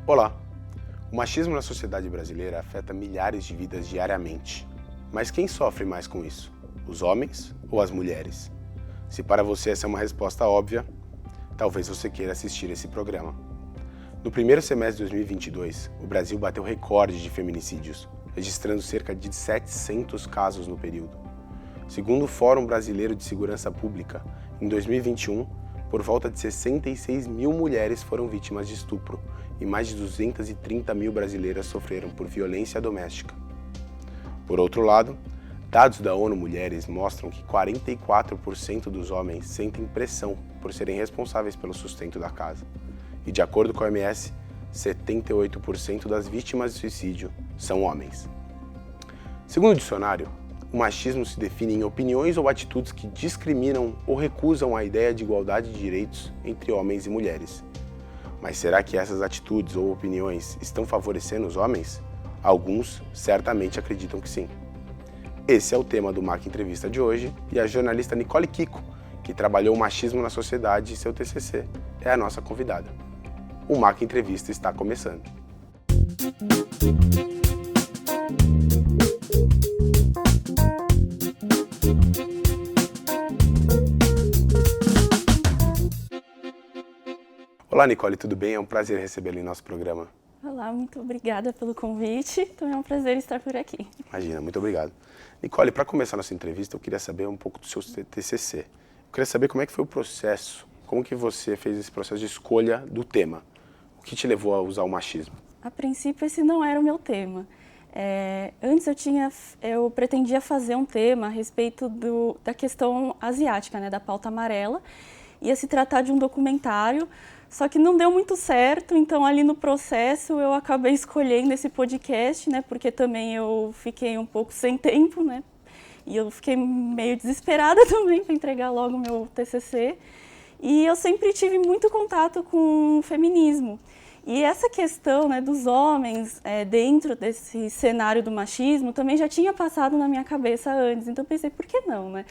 Olá! O machismo na sociedade brasileira afeta milhares de vidas diariamente. Mas quem sofre mais com isso? Os homens ou as mulheres? Se para você essa é uma resposta óbvia, talvez você queira assistir esse programa. No primeiro semestre de 2022, o Brasil bateu recorde de feminicídios, registrando cerca de 700 casos no período. Segundo o Fórum Brasileiro de Segurança Pública, em 2021, por volta de 66 mil mulheres foram vítimas de estupro e mais de 230 mil brasileiras sofreram por violência doméstica. Por outro lado, dados da ONU Mulheres mostram que 44% dos homens sentem pressão por serem responsáveis pelo sustento da casa. E de acordo com a OMS, 78% das vítimas de suicídio são homens. Segundo o dicionário, o machismo se define em opiniões ou atitudes que discriminam ou recusam a ideia de igualdade de direitos entre homens e mulheres. Mas será que essas atitudes ou opiniões estão favorecendo os homens? Alguns certamente acreditam que sim. Esse é o tema do Marca Entrevista de hoje e a jornalista Nicole Kiko, que trabalhou o machismo na sociedade em seu TCC, é a nossa convidada. O Marca Entrevista está começando. Olá, Nicole, tudo bem? É um prazer recebê-la em nosso programa. Olá, muito obrigada pelo convite. Também é um prazer estar por aqui. Imagina, muito obrigado. Nicole, para começar nossa entrevista, eu queria saber um pouco do seu TCC. Eu queria saber como é que foi o processo, como que você fez esse processo de escolha do tema. O que te levou a usar o machismo? A princípio, esse não era o meu tema. Antes eu pretendia fazer um tema a respeito da questão asiática, né, da pauta amarela. Ia se tratar de um documentário, só que não deu muito certo, então ali no processo eu acabei escolhendo esse podcast, né, porque também eu fiquei um pouco sem tempo, né, e eu fiquei meio desesperada também para entregar logo o meu TCC. E eu sempre tive muito contato com o feminismo. E essa questão, né, dos homens dentro desse cenário do machismo também já tinha passado na minha cabeça antes, então eu pensei, por que não, né?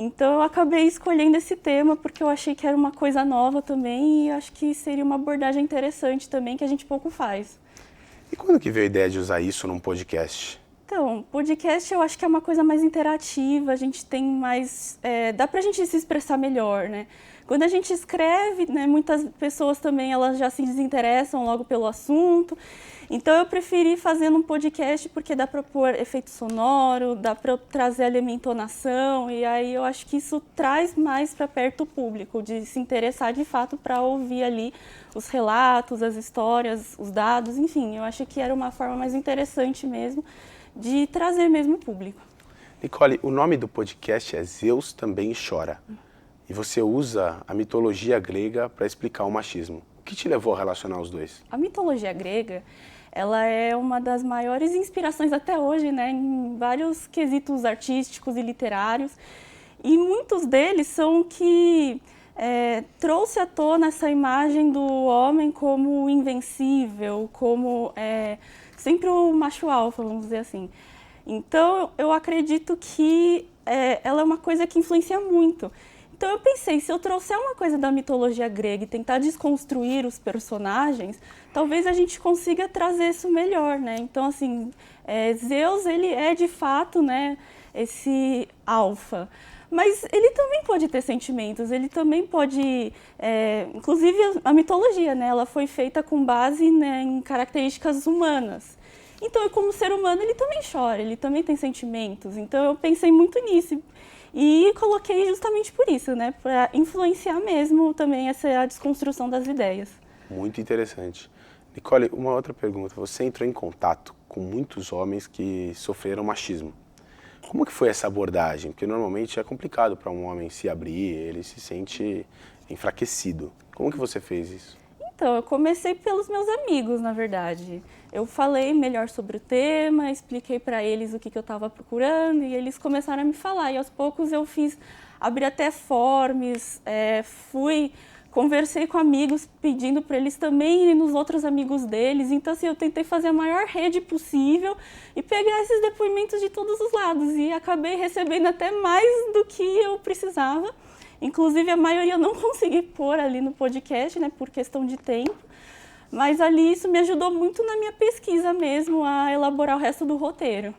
Então eu acabei escolhendo esse tema porque eu achei que era uma coisa nova também e acho que seria uma abordagem interessante também que a gente pouco faz. E quando que veio a ideia de usar isso num podcast? Então, podcast eu acho que é uma coisa mais interativa, a gente tem mais... dá pra gente se expressar melhor, né? Quando a gente escreve, né, muitas pessoas também elas já se desinteressam logo pelo assunto. Então eu preferi fazer num podcast porque dá para pôr efeito sonoro, dá para trazer ali a minha entonação e aí eu acho que isso traz mais para perto o público, de se interessar de fato para ouvir ali os relatos, as histórias, os dados, enfim, eu acho que era uma forma mais interessante mesmo de trazer mesmo o público. Nicole, o nome do podcast é Zeus Também Chora. E você usa a mitologia grega para explicar o machismo. O que te levou a relacionar os dois? A mitologia grega, ela é uma das maiores inspirações até hoje, né, em vários quesitos artísticos e literários. E muitos deles são que trouxe à tona essa imagem do homem como invencível, como sempre o macho alfa, vamos dizer assim. Então, eu acredito que ela é uma coisa que influencia muito. Então eu pensei, se eu trouxer uma coisa da mitologia grega e tentar desconstruir os personagens, talvez a gente consiga trazer isso melhor, né? Então, assim, Zeus, ele é de fato, né, esse alfa. Mas ele também pode ter sentimentos, ele também pode... inclusive a mitologia, né, ela foi feita com base, né, em características humanas. Então, como ser humano, ele também chora, ele também tem sentimentos. Então eu pensei muito nisso. E coloquei justamente por isso, né, para influenciar mesmo também a desconstrução das ideias. Muito interessante. Nicole, uma outra pergunta. Você entrou em contato com muitos homens que sofreram machismo. Como que foi essa abordagem? Porque normalmente é complicado para um homem se abrir, ele se sente enfraquecido. Como que você fez isso? Então, eu comecei pelos meus amigos, na verdade. Eu falei melhor sobre o tema, expliquei para eles o que eu estava procurando e eles começaram a me falar. E aos poucos eu abri até forms, conversei com amigos pedindo para eles também irem nos outros amigos deles. Então, assim, eu tentei fazer a maior rede possível e pegar esses depoimentos de todos os lados. E acabei recebendo até mais do que eu precisava. Inclusive, a maioria eu não consegui pôr ali no podcast, né, por questão de tempo. Mas ali isso me ajudou muito na minha pesquisa mesmo, a elaborar o resto do roteiro.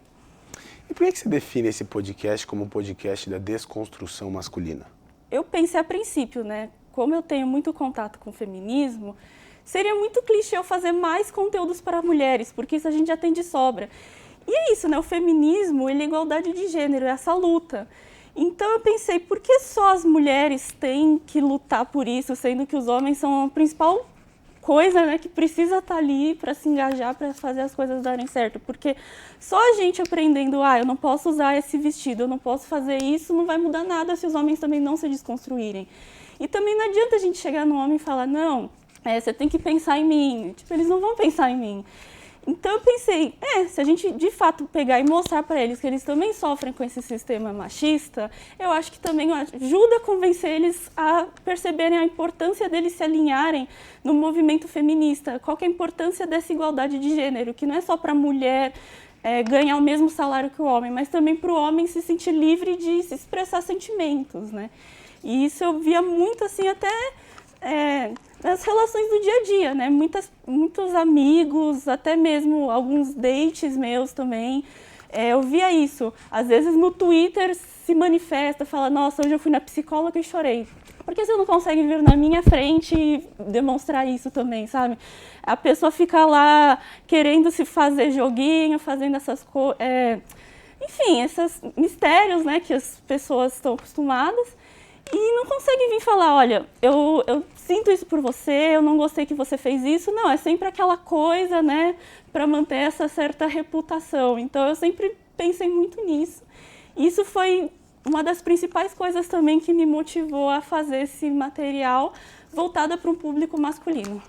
E por que você define esse podcast como um podcast da desconstrução masculina? Eu pensei a princípio, né? Como eu tenho muito contato com o feminismo, seria muito clichê eu fazer mais conteúdos para mulheres, porque isso a gente já tem de sobra. E é isso, né? O feminismo, ele é igualdade de gênero, é essa luta. Então eu pensei, por que só as mulheres têm que lutar por isso, sendo que os homens são a principal coisa, né, que precisa estar ali para se engajar, para fazer as coisas darem certo? Porque só a gente aprendendo, eu não posso usar esse vestido, eu não posso fazer isso, não vai mudar nada se os homens também não se desconstruírem. E também não adianta a gente chegar no homem e falar, não, você tem que pensar em mim. Tipo, eles não vão pensar em mim. Então eu pensei, se a gente de fato pegar e mostrar para eles que eles também sofrem com esse sistema machista, eu acho que também ajuda a convencer eles a perceberem a importância deles se alinharem no movimento feminista. Qual que é a importância dessa igualdade de gênero, que não é só para a mulher ganhar o mesmo salário que o homem, mas também para o homem se sentir livre de se expressar sentimentos, né? E isso eu via muito assim até nas relações do dia a dia, né? Muitos amigos, até mesmo alguns dates meus também. Eu via isso. Às vezes no Twitter se manifesta, fala, nossa, hoje eu fui na psicóloga e chorei. Por que você não consegue vir na minha frente e demonstrar isso também, sabe? A pessoa fica lá querendo se fazer joguinho, fazendo essas coisas. Enfim, esses mistérios, né, que as pessoas estão acostumadas. E não consegue vir falar, olha, eu sinto isso por você, eu não gostei que você fez isso. Não, é sempre aquela coisa, né, para manter essa certa reputação. Então eu sempre pensei muito nisso. Isso foi uma das principais coisas também que me motivou a fazer esse material voltado para um público masculino.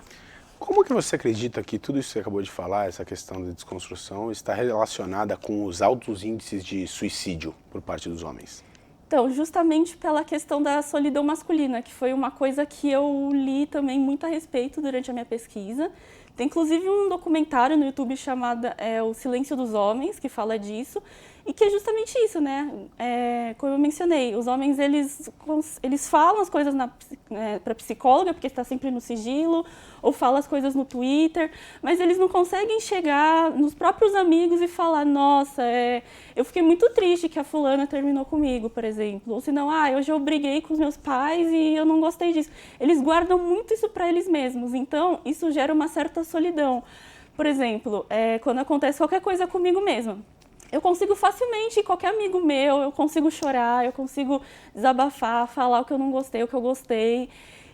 Como que você acredita que tudo isso que você acabou de falar, essa questão da desconstrução, está relacionada com os altos índices de suicídio por parte dos homens? Então, justamente pela questão da solidão masculina, que foi uma coisa que eu li também muito a respeito durante a minha pesquisa. Tem inclusive um documentário no YouTube chamado O Silêncio dos Homens, que fala disso, e que é justamente isso, né? Como eu mencionei, os homens eles falam as coisas para psicóloga, porque está sempre no sigilo, ou falam as coisas no Twitter, mas eles não conseguem chegar nos próprios amigos e falar, nossa, eu fiquei muito triste que a fulana terminou comigo, por exemplo. Ou senão, hoje eu briguei com os meus pais e eu não gostei disso. Eles guardam muito isso para eles mesmos, então isso gera uma certa solidão. Por exemplo, quando acontece qualquer coisa comigo mesma, eu consigo facilmente, qualquer amigo meu, eu consigo chorar, eu consigo desabafar, falar o que eu não gostei, o que eu gostei.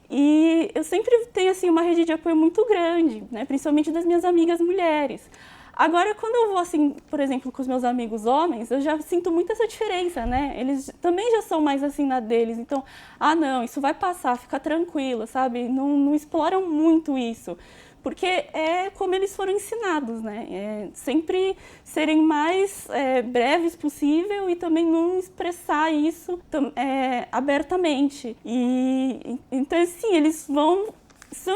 E eu sempre tenho assim, uma rede de apoio muito grande, né? Principalmente das minhas amigas mulheres. Agora, quando eu vou, assim, por exemplo, com os meus amigos homens, eu já sinto muito essa diferença, né? Eles também já são mais assim na deles. Então, não, isso vai passar, fica tranquila, sabe? Não exploram muito isso. Porque é como eles foram ensinados, né? Sempre serem mais breves possível e também não expressar isso abertamente. Então, assim, eles são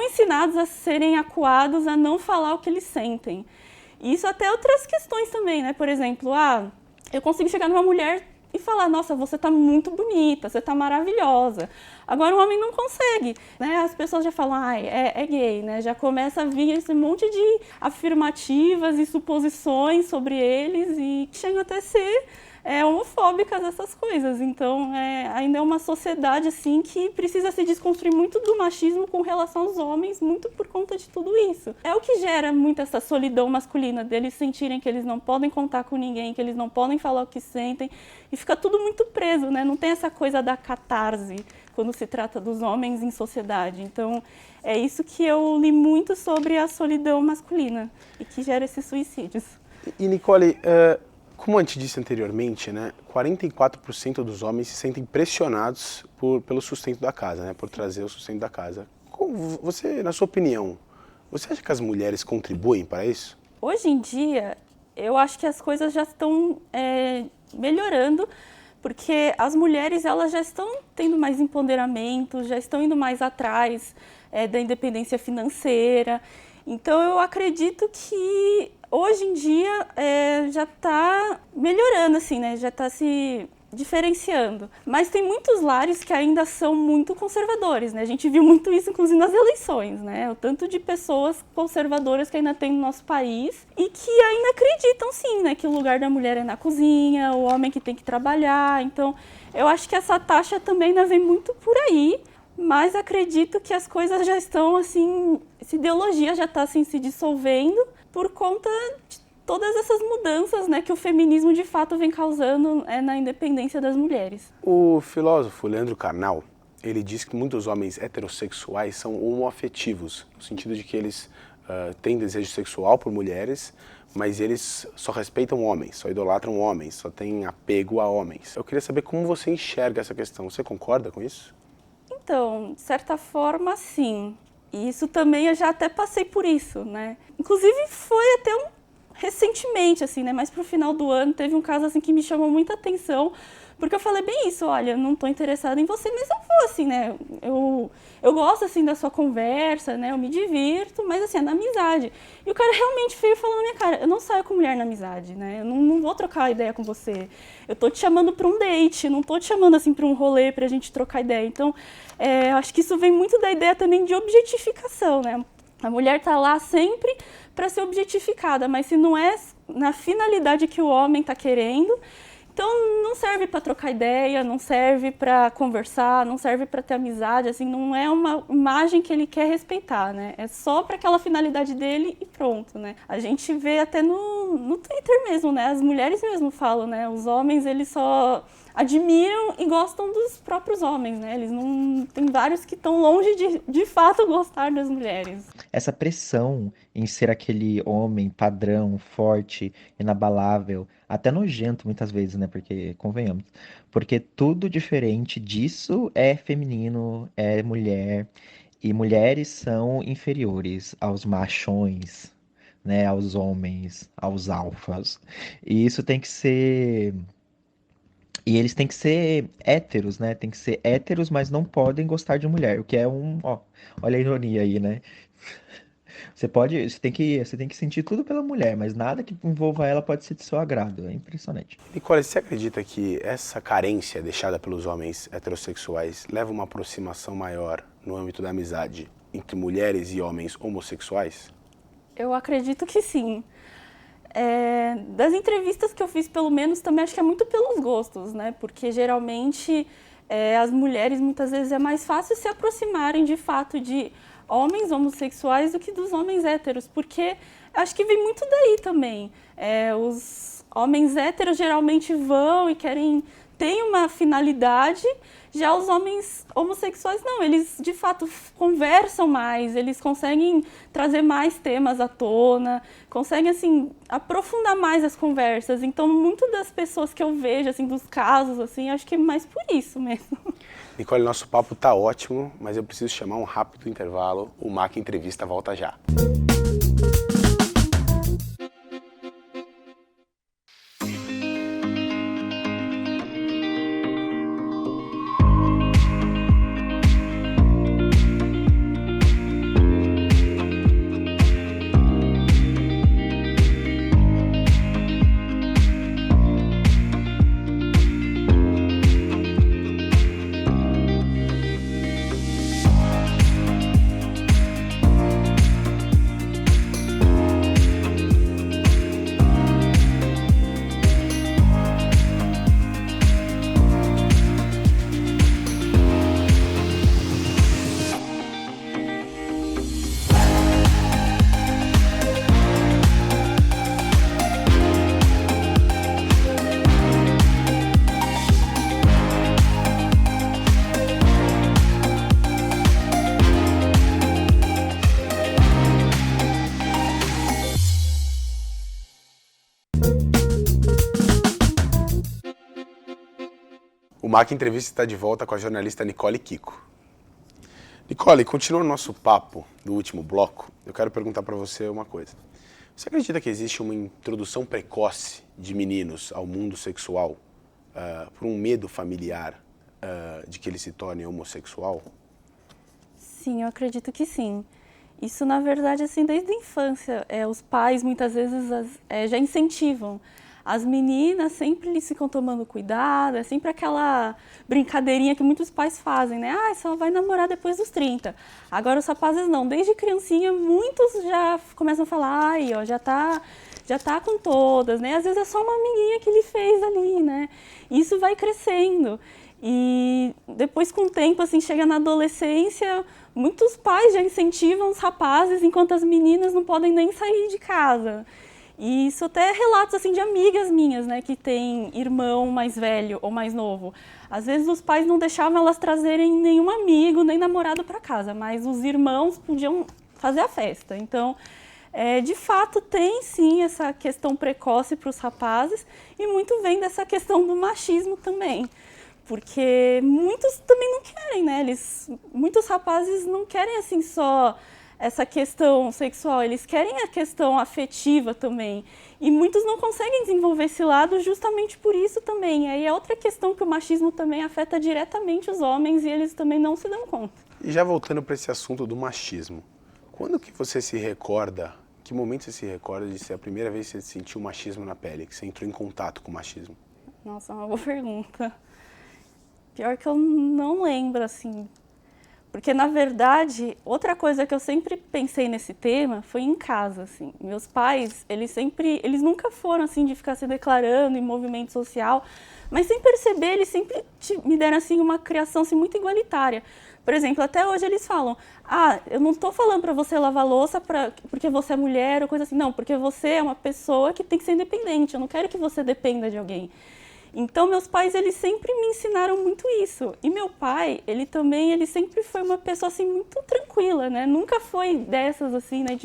ensinados a serem acuados, a não falar o que eles sentem. Isso até outras questões também, né? Por exemplo, eu consigo chegar numa mulher e falar, nossa, você tá muito bonita, você tá maravilhosa. Agora o homem não consegue, né? As pessoas já falam, é gay, né? Já começa a vir esse monte de afirmativas e suposições sobre eles e chegam até a ser homofóbicas essas coisas. Então, ainda é uma sociedade assim que precisa se desconstruir muito do machismo com relação aos homens, muito por conta de tudo isso. É o que gera muito essa solidão masculina, deles sentirem que eles não podem contar com ninguém, que eles não podem falar o que sentem, e fica tudo muito preso, né? Não tem essa coisa da catarse quando se trata dos homens em sociedade. Então, é isso que eu li muito sobre a solidão masculina e que gera esses suicídios. E Nicole, como a gente disse anteriormente, né, 44% dos homens se sentem pressionados pelo sustento da casa, né, por trazer o sustento da casa. Você, na sua opinião, você acha que as mulheres contribuem para isso? Hoje em dia, eu acho que as coisas já estão melhorando, porque as mulheres elas já estão tendo mais empoderamento, já estão indo mais atrás da independência financeira. Então, eu acredito que hoje em dia já está melhorando, assim, né? Já está se diferenciando. Mas tem muitos lares que ainda são muito conservadores, né? A gente viu muito isso, inclusive, nas eleições, né? O tanto de pessoas conservadoras que ainda tem no nosso país e que ainda acreditam, sim, né? Que o lugar da mulher é na cozinha, o homem que tem que trabalhar. Então, eu acho que essa taxa também ainda vem muito por aí, mas acredito que as coisas já estão, assim, essa ideologia já está, assim, se dissolvendo por conta de todas essas mudanças, né, que o feminismo de fato vem causando na independência das mulheres. O filósofo Leandro Carnal, ele diz que muitos homens heterossexuais são homoafetivos, no sentido de que eles têm desejo sexual por mulheres, mas eles só respeitam homens, só idolatram homens, só têm apego a homens. Eu queria saber como você enxerga essa questão. Você concorda com isso? Então, de certa forma, sim. E isso também eu já até passei por isso, né? Inclusive foi até recentemente, assim, né? Mas pro final do ano teve um caso assim que me chamou muita atenção, porque eu falei bem isso, olha, não tô interessada em você, mas eu vou, assim, né? Eu gosto, assim, da sua conversa, né? Eu me divirto, mas, assim, é na amizade. E o cara realmente veio falando na minha cara, eu não saio com mulher na amizade, né? Eu não vou trocar ideia com você. Eu tô te chamando pra um date, não tô te chamando, assim, pra um rolê, pra gente trocar ideia. Então, eu acho que isso vem muito da ideia também de objetificação, né? A mulher tá lá sempre para ser objetificada, mas se não é na finalidade que o homem está querendo, então não serve para trocar ideia, não serve para conversar, não serve para ter amizade, assim, não é uma imagem que ele quer respeitar, né? É só para aquela finalidade dele e pronto, né? A gente vê até no Twitter mesmo, né? As mulheres mesmo falam, né? Os homens, eles só admiram e gostam dos próprios homens, né? Eles não... Tem vários que estão longe de fato gostar das mulheres. Essa pressão em ser aquele homem padrão, forte, inabalável, até nojento muitas vezes, né? Porque, convenhamos, porque tudo diferente disso é feminino, é mulher, e mulheres são inferiores aos machões, né? Aos homens, aos alfas. E isso tem que ser. E eles têm que ser héteros, né? Tem que ser héteros, mas não podem gostar de mulher, o que é um, ó, olha a ironia aí, né? Você tem que sentir tudo pela mulher, mas nada que envolva ela pode ser de seu agrado. É impressionante. Nicole, você acredita que essa carência deixada pelos homens heterossexuais leva a uma aproximação maior no âmbito da amizade entre mulheres e homens homossexuais? Eu acredito que sim. Das entrevistas que eu fiz, pelo menos, também acho que é muito pelos gostos, né? Porque geralmente as mulheres, muitas vezes, é mais fácil se aproximarem de fato de homens homossexuais do que dos homens héteros, porque acho que vem muito daí também. Os homens héteros geralmente vão e têm uma finalidade, já os homens homossexuais não, eles de fato conversam mais, eles conseguem trazer mais temas à tona, conseguem assim aprofundar mais as conversas. Então, muito das pessoas que eu vejo assim dos casos assim, acho que é mais por isso mesmo. Nicole, nosso papo tá ótimo, mas eu preciso chamar um rápido intervalo. O MAC Entrevista volta já. O MAC Entrevista está de volta com a jornalista Nicole Kiko. Nicole, continuando o nosso papo do último bloco, eu quero perguntar para você uma coisa. Você acredita que existe uma introdução precoce de meninos ao mundo sexual por um medo familiar de que ele se torne homossexual? Sim, eu acredito que sim. Isso, na verdade, assim, desde a infância. Os pais, muitas vezes, já incentivam as meninas sempre eles ficam tomando cuidado, é sempre aquela brincadeirinha que muitos pais fazem, né? Ah, só vai namorar depois dos 30. Agora os rapazes não, desde criancinha muitos já começam a falar, ai, ó, já tá com todas, né? Às vezes é só uma amiguinha que ele fez ali, né? E isso vai crescendo. E depois, com o tempo, assim, chega na adolescência, muitos pais já incentivam os rapazes, enquanto as meninas não podem nem sair de casa. E isso até relatos assim de amigas minhas, né, que têm irmão mais velho ou mais novo. Às vezes os pais não deixavam elas trazerem nenhum amigo, nem namorado para casa, mas os irmãos podiam fazer a festa. Então, de fato, tem sim essa questão precoce para os rapazes e muito vem dessa questão do machismo também. Porque muitos também não querem, né? Muitos rapazes não querem assim só essa questão sexual, eles querem a questão afetiva também. E muitos não conseguem desenvolver esse lado justamente por isso também. E aí é outra questão que o machismo também afeta diretamente os homens e eles também não se dão conta. E já voltando para esse assunto do machismo, quando que você se recorda, que momento você se recorda de ser a primeira vez que você sentiu machismo na pele, que você entrou em contato com o machismo? Nossa, é uma boa pergunta. Pior que eu não lembro, assim. Porque, na verdade, outra coisa que eu sempre pensei nesse tema foi em casa, assim. Meus pais, eles nunca foram, assim, de ficar se declarando em movimento social, mas sem perceber, eles sempre me deram, assim, uma criação, assim, muito igualitária. Por exemplo, até hoje eles falam, eu não estou falando para você lavar louça porque você é mulher ou coisa assim. Não, porque você é uma pessoa que tem que ser independente, eu não quero que você dependa de alguém. Então, meus pais, eles sempre me ensinaram muito isso. E meu pai, ele sempre foi uma pessoa, assim, muito tranquila, né? Nunca foi dessas, assim, né?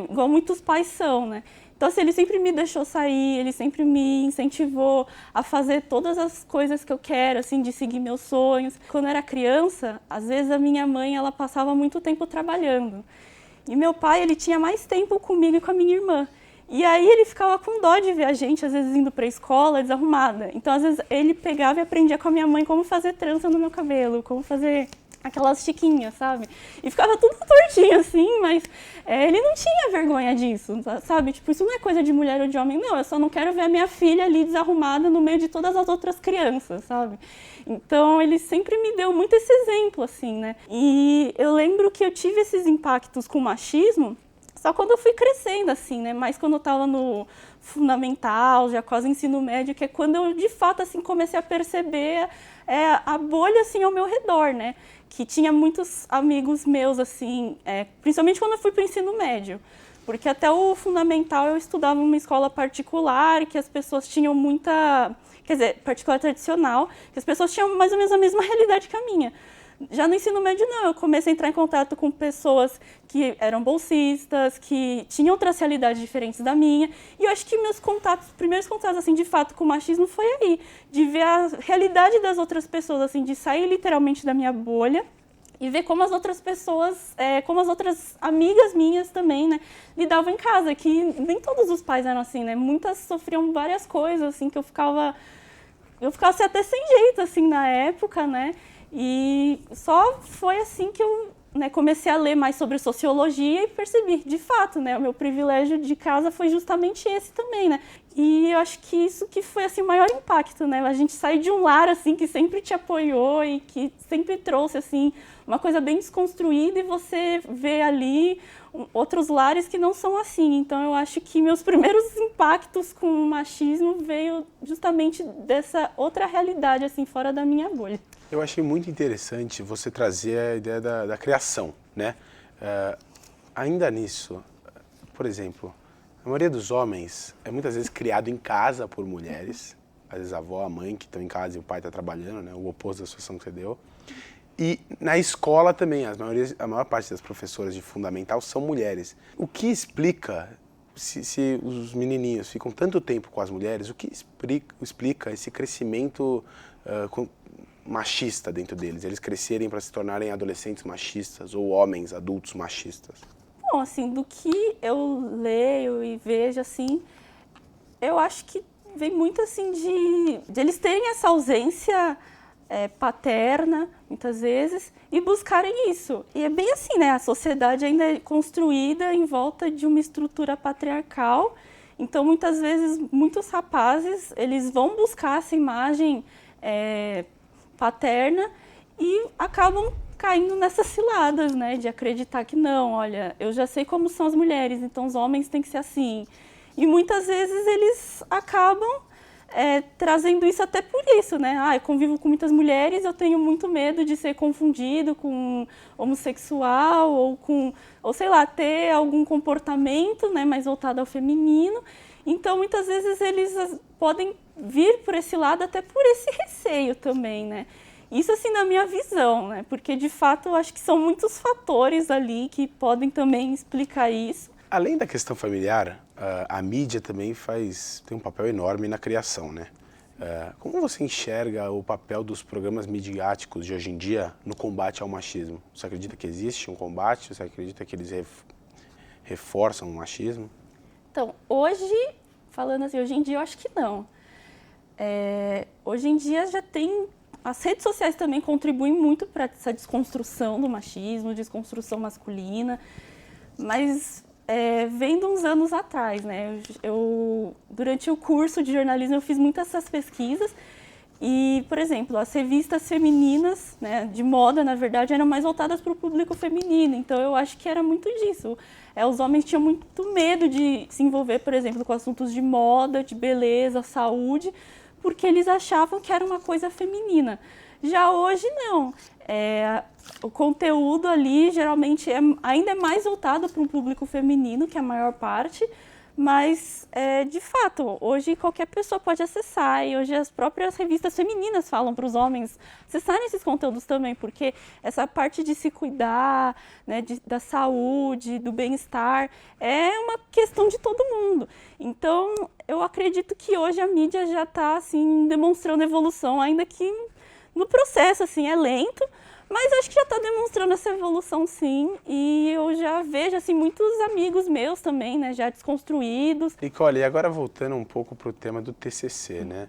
Igual muitos pais são, né? Então, assim, ele sempre me deixou sair, ele sempre me incentivou a fazer todas as coisas que eu quero, assim, de seguir meus sonhos. Quando eu era criança, às vezes a minha mãe, ela passava muito tempo trabalhando. E meu pai, ele tinha mais tempo comigo e com a minha irmã. E aí ele ficava com dó de ver a gente, às vezes, indo para a escola desarrumada. Então, às vezes, ele pegava e aprendia com a minha mãe como fazer trança no meu cabelo, como fazer aquelas chiquinhas, sabe? E ficava tudo tortinho, assim, mas ele não tinha vergonha disso, sabe? Tipo, isso não é coisa de mulher ou de homem, não. Eu só não quero ver a minha filha ali desarrumada no meio de todas as outras crianças, sabe? Então, ele sempre me deu muito esse exemplo, assim, né? E eu lembro que eu tive esses impactos com o machismo só quando eu fui crescendo, assim, né? Mas quando eu estava no fundamental, já quase ensino médio, que é quando eu, de fato, assim, comecei a perceber a bolha, assim, ao meu redor, né? Que tinha muitos amigos meus, assim, principalmente quando eu fui para o ensino médio. Porque até o fundamental eu estudava em uma escola particular, que as pessoas tinham muita... Quer dizer, particular tradicional, que as pessoas tinham mais ou menos a mesma realidade que a minha. Já no ensino médio, não. Eu comecei a entrar em contato com pessoas que eram bolsistas, que tinham outras realidades diferentes da minha. E eu acho que meus primeiros contatos, assim, de fato, com o machismo foi aí. De ver a realidade das outras pessoas, assim, de sair literalmente da minha bolha e ver como as outras pessoas, como as outras amigas minhas também, né, lidavam em casa. Que nem todos os pais eram assim, né. Muitas sofriam várias coisas, assim, que eu ficava assim, até sem jeito, assim, na época, né. E só foi assim que eu, né, comecei a ler mais sobre sociologia e percebi, de fato, né, o meu privilégio de casa foi justamente esse também, né. E eu acho que isso que foi, assim, o maior impacto, né, a gente sair de um lar, assim, que sempre te apoiou e que sempre trouxe, assim, uma coisa bem desconstruída e você vê ali outros lares que não são assim. Então, eu acho que meus primeiros impactos com o machismo veio justamente dessa outra realidade, assim, fora da minha bolha. Eu achei muito interessante você trazer a ideia da criação, né? Ainda nisso, por exemplo, a maioria dos homens é muitas vezes criado em casa por mulheres, às vezes a avó, a mãe que estão em casa e o pai está trabalhando, né? O oposto da situação que você deu. E na escola também, a maior parte das professoras de fundamental são mulheres. O que explica, se os menininhos ficam tanto tempo com as mulheres, o que explica esse crescimento machista dentro deles? Eles crescerem para se tornarem adolescentes machistas ou homens adultos machistas? Bom, assim, do que eu leio e vejo, assim, eu acho que vem muito, assim, de eles terem essa ausência paterna, muitas vezes, e buscarem isso. E é bem assim, né? A sociedade ainda é construída em volta de uma estrutura patriarcal Então, muitas vezes, muitos rapazes, eles vão buscar essa imagem paterna e acabam caindo nessas ciladas, né, de acreditar que não, olha, eu já sei como são as mulheres, então os homens têm que ser assim. E muitas vezes eles acabam trazendo isso até por isso, né? Eu convivo com muitas mulheres, eu tenho muito medo de ser confundido com homossexual ou sei lá, ter algum comportamento, né, mais voltado ao feminino. Então, muitas vezes eles podem vir por esse lado até por esse receio também, né? Isso, assim, na minha visão, né? Porque, de fato, eu acho que são muitos fatores ali que podem também explicar isso. Além da questão familiar, a mídia também tem um papel enorme na criação, né? Como você enxerga o papel dos programas midiáticos de hoje em dia no combate ao machismo? Você acredita que existe um combate? Você acredita que eles reforçam o machismo? Então, hoje, falando assim, hoje em dia eu acho que não. Hoje em dia já tem... As redes sociais também contribuem muito para essa desconstrução do machismo, desconstrução masculina, mas vem de uns anos atrás, né? Durante o curso de jornalismo eu fiz muitas essas pesquisas e, por exemplo, as revistas femininas, né, de moda, na verdade, eram mais voltadas para o público feminino, então eu acho que era muito disso. Os homens tinham muito medo de se envolver, por exemplo, com assuntos de moda, de beleza, saúde, porque eles achavam que era uma coisa feminina. Já hoje, não. O conteúdo ali, geralmente, ainda é mais voltado para um público feminino, que é a maior parte, mas, de fato, hoje qualquer pessoa pode acessar, e hoje as próprias revistas femininas falam para os homens acessarem esses conteúdos também, porque essa parte de se cuidar, né, da saúde, do bem-estar, é uma questão de todo mundo. Então, eu acredito que hoje a mídia já está, assim, demonstrando evolução, ainda que no processo, assim, é lento, mas acho que já está demonstrando essa evolução, sim, e eu já vejo, assim, muitos amigos meus também, né, já desconstruídos. Nicole, e agora voltando um pouco para o tema do TCC, né?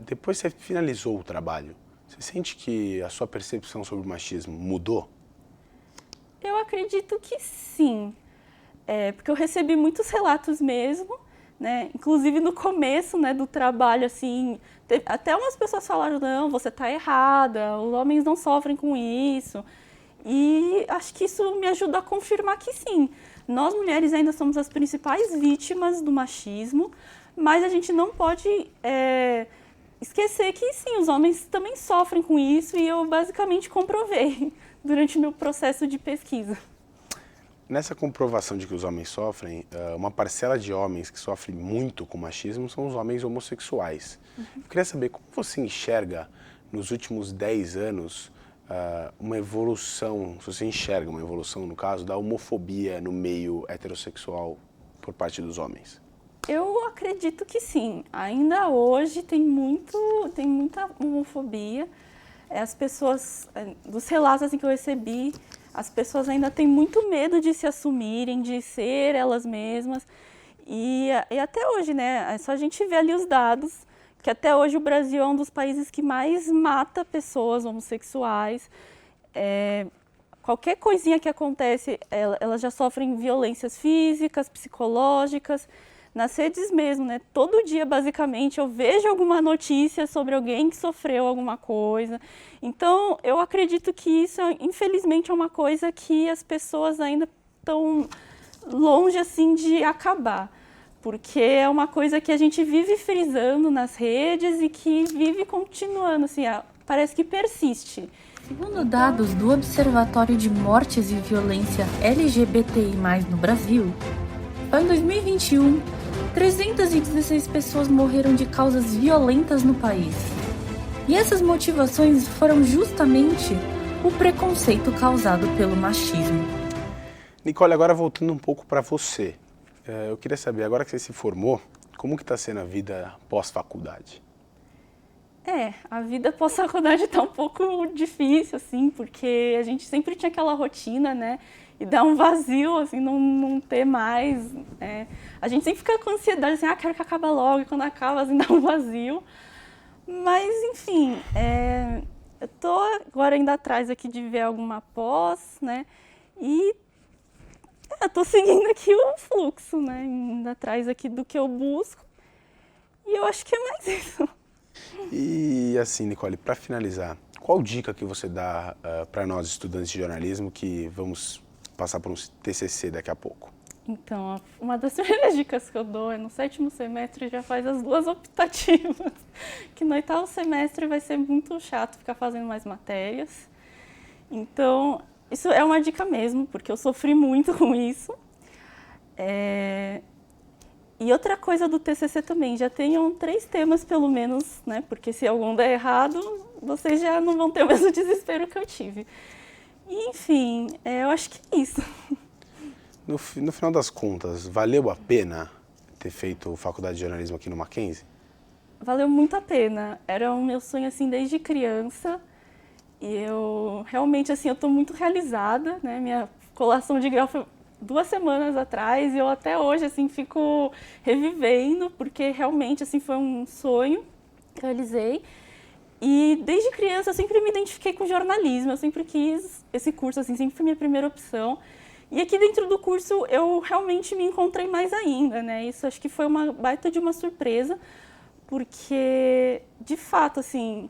Depois que você finalizou o trabalho, você sente que a sua percepção sobre o machismo mudou? Eu acredito que sim, porque eu recebi muitos relatos mesmo, né? Inclusive no começo, né, do trabalho, assim, até umas pessoas falaram, não, você está errada, os homens não sofrem com isso. E acho que isso me ajuda a confirmar que sim, nós mulheres ainda somos as principais vítimas do machismo, mas a gente não pode esquecer que sim, os homens também sofrem com isso e eu basicamente comprovei durante o meu processo de pesquisa. Nessa comprovação de que os homens sofrem, uma parcela de homens que sofrem muito com machismo são os homens homossexuais. Eu queria saber como você enxerga, nos últimos 10 anos, uma evolução, se você enxerga uma evolução, no caso, da homofobia no meio heterossexual por parte dos homens. Eu acredito que sim. Ainda hoje tem muita homofobia. As pessoas, dos relatos assim, que eu recebi, as pessoas ainda têm muito medo de se assumirem, de ser elas mesmas. E até hoje, né, é só a gente ver ali os dados, que até hoje o Brasil é um dos países que mais mata pessoas homossexuais. Qualquer coisinha que acontece, elas já sofrem violências físicas, psicológicas, nas redes mesmo, né? Todo dia, basicamente, eu vejo alguma notícia sobre alguém que sofreu alguma coisa. Então, eu acredito que isso, infelizmente, é uma coisa que as pessoas ainda estão longe, assim, de acabar. Porque é uma coisa que a gente vive frisando nas redes e que vive continuando, assim, parece que persiste. Segundo dados do Observatório de Mortes e Violência LGBTI+, no Brasil, em 2021, 316 pessoas morreram de causas violentas no país. E essas motivações foram justamente o preconceito causado pelo machismo. Nicole, agora voltando um pouco para você, eu queria saber, agora que você se formou, como que está sendo a vida pós-faculdade? A vida pós-faculdade está um pouco difícil, assim, porque a gente sempre tinha aquela rotina, né? E dá um vazio, assim, não ter mais. A gente sempre fica com ansiedade, assim, quero que acabe logo, e quando acaba, assim, dá um vazio. Mas, enfim, eu estou agora indo atrás aqui de ver alguma pós, né? E Eu tô seguindo aqui o fluxo, né? Indo atrás aqui do que eu busco. E eu acho que é mais isso. E assim, Nicole, para finalizar, qual dica que você dá para nós estudantes de jornalismo que vamos passar por um TCC daqui a pouco? Então, uma das primeiras dicas que eu dou é no 7º semestre já faz as 2 optativas, que no 8º semestre vai ser muito chato ficar fazendo mais matérias. Então, isso é uma dica mesmo, porque eu sofri muito com isso. E outra coisa do TCC também, já tenham 3 temas pelo menos, né? Porque se algum der errado, vocês já não vão ter o mesmo desespero que eu tive. E, enfim, eu acho que é isso. No final das contas, valeu a pena ter feito faculdade de jornalismo aqui no Mackenzie? Valeu muito a pena. Era o meu sonho, assim, desde criança. E eu, realmente, assim, eu tô muito realizada, né? Minha colação de grau foi 2 semanas atrás e eu até hoje, assim, fico revivendo, porque realmente, assim, foi um sonho que eu realizei. E desde criança eu sempre me identifiquei com jornalismo, eu sempre quis esse curso, assim, sempre foi minha primeira opção. E aqui dentro do curso eu realmente me encontrei mais ainda, né? Isso acho que foi uma baita de uma surpresa, porque, de fato, assim,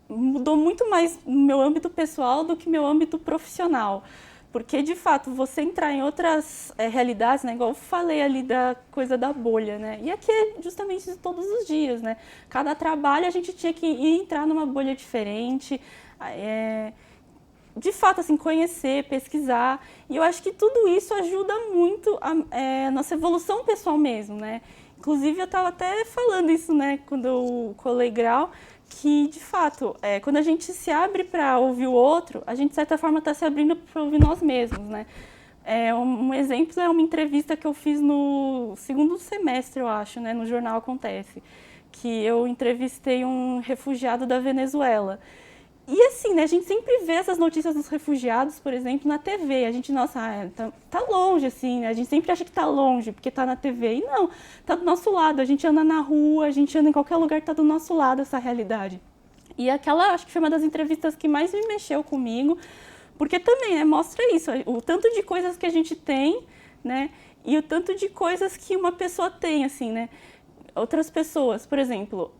mudou muito mais no meu âmbito pessoal do que meu âmbito profissional. Porque, de fato, você entrar em outras realidades, né? Igual eu falei ali da coisa da bolha, né? E aqui é justamente todos os dias, né? Cada trabalho a gente tinha que entrar numa bolha diferente, de fato, assim, conhecer, pesquisar. E eu acho que tudo isso ajuda muito a nossa evolução pessoal mesmo, né? Inclusive, eu estava até falando isso, né, quando eu colei grau, que, de fato, quando a gente se abre para ouvir o outro, a gente, de certa forma, está se abrindo para ouvir nós mesmos, né? Um exemplo é uma entrevista que eu fiz no 2º semestre, eu acho, né, no jornal Acontece, que eu entrevistei um refugiado da Venezuela. E assim, né, a gente sempre vê essas notícias dos refugiados, por exemplo, na TV. A gente, nossa, tá longe, assim, né? A gente sempre acha que tá longe, porque tá na TV. E não, tá do nosso lado. A gente anda na rua, a gente anda em qualquer lugar, tá do nosso lado essa realidade. E aquela, acho que foi uma das entrevistas que mais me mexeu comigo, porque também, né, mostra isso, o tanto de coisas que a gente tem, né, e o tanto de coisas que uma pessoa tem, assim, né. Outras pessoas, por exemplo,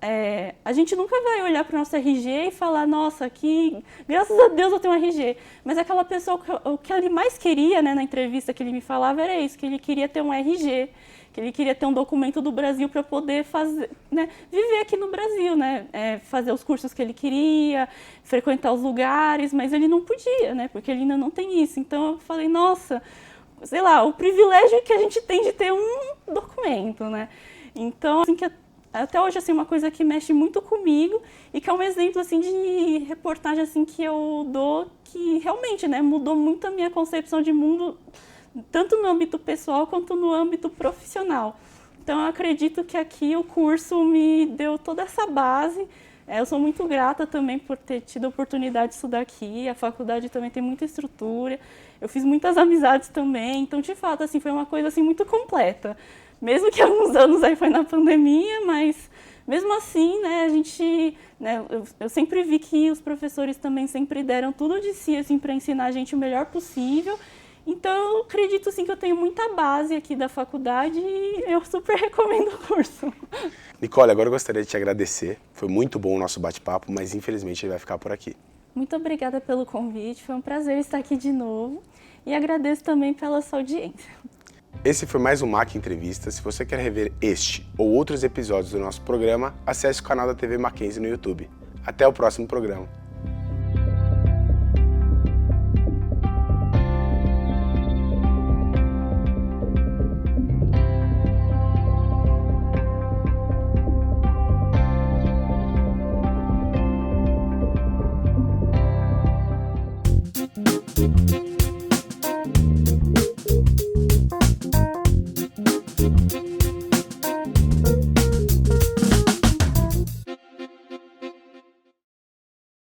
a gente nunca vai olhar para o nosso RG e falar, nossa, que graças a Deus eu tenho um RG. Mas aquela pessoa, o que ele mais queria, né, na entrevista que ele me falava era isso, que ele queria ter um RG, que ele queria ter um documento do Brasil para poder fazer, né, viver aqui no Brasil, né, fazer os cursos que ele queria, frequentar os lugares, mas ele não podia, né, porque ele ainda não tem isso. Então eu falei, nossa, sei lá, o privilégio que a gente tem de ter um documento, né. Então, assim, que até hoje, assim, uma coisa que mexe muito comigo e que é um exemplo, assim, de reportagem, assim, que eu dou, que realmente, né, mudou muito a minha concepção de mundo, tanto no âmbito pessoal quanto no âmbito profissional. Então, eu acredito que aqui o curso me deu toda essa base. Eu sou muito grata também por ter tido a oportunidade de estudar aqui. A faculdade também tem muita estrutura. Eu fiz muitas amizades também. Então, de fato, assim, foi uma coisa, assim, muito completa. Mesmo que alguns anos aí foi na pandemia, mas mesmo assim, né, a gente, né, eu sempre vi que os professores também sempre deram tudo de si, assim, para ensinar a gente o melhor possível. Então, eu acredito, sim, que eu tenho muita base aqui da faculdade e eu super recomendo o curso. Nicole, agora eu gostaria de te agradecer. Foi muito bom o nosso bate-papo, mas infelizmente ele vai ficar por aqui. Muito obrigada pelo convite, foi um prazer estar aqui de novo e agradeço também pela sua audiência. Esse foi mais um Mac Entrevista. Se você quer rever este ou outros episódios do nosso programa, acesse o canal da TV Mackenzie no YouTube. Até o próximo programa.